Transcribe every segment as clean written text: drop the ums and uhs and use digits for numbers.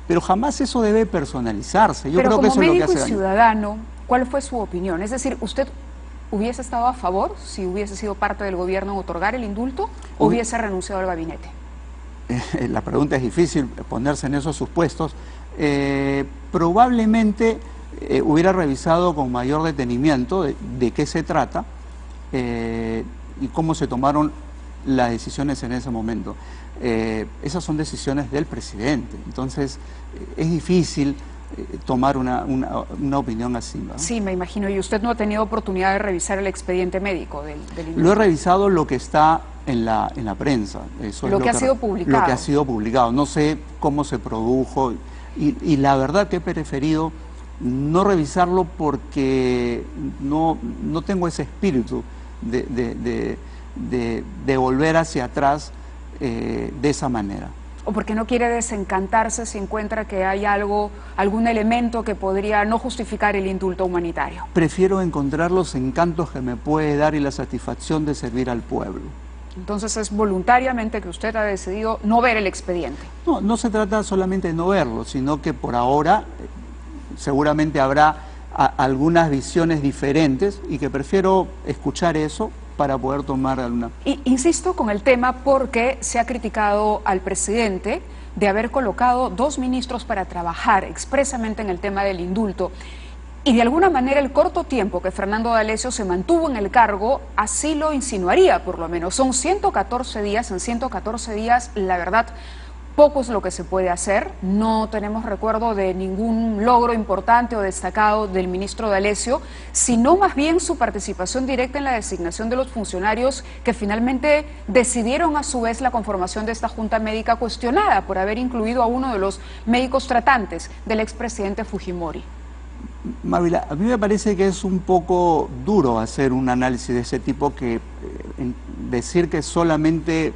Pero jamás eso debe personalizarse. Yo Pero creo que como eso es lo que médico hace y daño. ciudadano, ¿cuál fue su opinión? Es decir, ¿usted hubiese estado a favor si hubiese sido parte del gobierno en otorgar el indulto o hubiese renunciado al gabinete? La pregunta es difícil, ponerse en esos supuestos. Probablemente hubiera revisado con mayor detenimiento de qué se trata y cómo se tomaron las decisiones en ese momento. Esas son decisiones del presidente, entonces es difícil tomar una opinión así, ¿no? Sí, me imagino. ¿Y usted no ha tenido oportunidad de revisar el expediente médico del indulto? Lo he revisado lo que está en la prensa. Eso Lo es que ha sido publicado. Lo que ha sido publicado. No sé cómo se produjo y la verdad que he preferido no revisarlo porque no tengo ese espíritu de volver hacia atrás de esa manera. ¿O porque no quiere desencantarse si encuentra que hay algún elemento que podría no justificar el indulto humanitario? Prefiero encontrar los encantos que me puede dar y la satisfacción de servir al pueblo. Entonces es voluntariamente que usted ha decidido no ver el expediente. No se trata solamente de no verlo, sino que por ahora seguramente habrá algunas visiones diferentes y que prefiero escuchar eso para poder tomar alguna... Insisto con el tema porque se ha criticado al presidente de haber colocado 2 ministros para trabajar expresamente en el tema del indulto. Y de alguna manera el corto tiempo que Fernando D'Alessio se mantuvo en el cargo así lo insinuaría, por lo menos. Son 114 días, en 114 días, la verdad, poco es lo que se puede hacer. No tenemos recuerdo de ningún logro importante o destacado del ministro D'Alessio, sino más bien su participación directa en la designación de los funcionarios que finalmente decidieron a su vez la conformación de esta junta médica cuestionada por haber incluido a uno de los médicos tratantes del expresidente Fujimori. Mávila, a mí me parece que es un poco duro hacer un análisis de ese tipo, que decir que solamente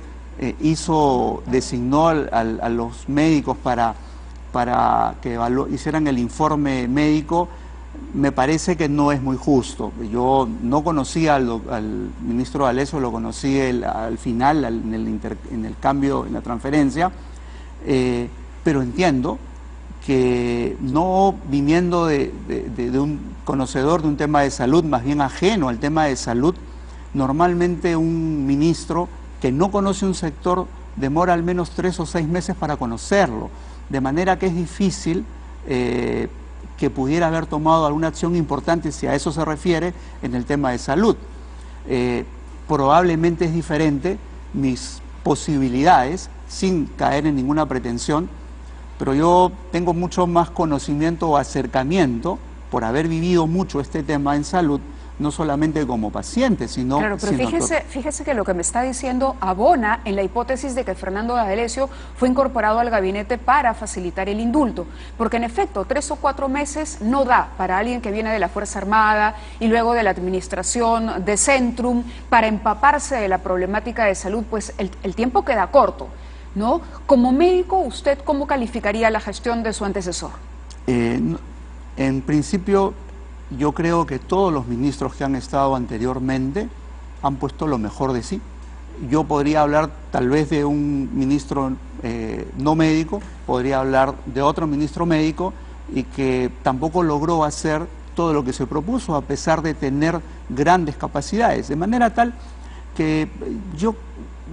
designó a los médicos para que hicieran el informe médico, me parece que no es muy justo. Yo no conocía al ministro D'Alessio, lo conocí al final, en el cambio, en la transferencia, pero entiendo que no viniendo de un conocedor de un tema de salud, más bien ajeno al tema de salud, normalmente un ministro que no conoce un sector demora al menos 3 o 6 meses para conocerlo, de manera que es difícil que pudiera haber tomado alguna acción importante, si a eso se refiere, en el tema de salud. Probablemente es diferente mis posibilidades, sin caer en ninguna pretensión, pero yo tengo mucho más conocimiento o acercamiento por haber vivido mucho este tema en salud, no solamente como paciente, sino... Claro, pero fíjese que lo que me está diciendo abona en la hipótesis de que Fernando D'Alessio fue incorporado al gabinete para facilitar el indulto, porque en efecto 3 o 4 meses no da para alguien que viene de la Fuerza Armada y luego de la administración de Centrum para empaparse de la problemática de salud, pues el tiempo queda corto, ¿no? Como médico, ¿usted cómo calificaría la gestión de su antecesor? En principio, yo creo que todos los ministros que han estado anteriormente han puesto lo mejor de sí. Yo podría hablar tal vez de un ministro no médico, podría hablar de otro ministro médico y que tampoco logró hacer todo lo que se propuso a pesar de tener grandes capacidades, de manera tal que yo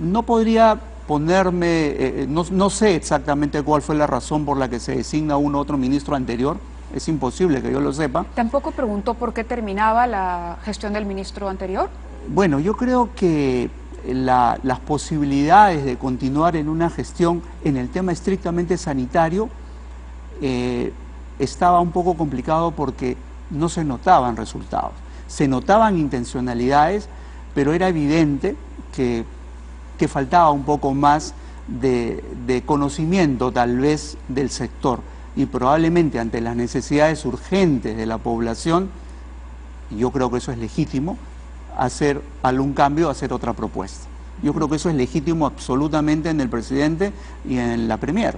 no podría ponerme, no sé exactamente cuál fue la razón por la que se designa uno u otro ministro anterior. Es imposible que yo lo sepa. ¿Tampoco preguntó por qué terminaba la gestión del ministro anterior? Bueno, yo creo que las posibilidades de continuar en una gestión en el tema estrictamente sanitario estaba un poco complicado porque no se notaban resultados. Se notaban intencionalidades, pero era evidente que faltaba un poco más de conocimiento tal vez del sector. Y probablemente ante las necesidades urgentes de la población, yo creo que eso es legítimo, hacer algún cambio, hacer otra propuesta. Yo creo que eso es legítimo absolutamente en el presidente y en la Premier.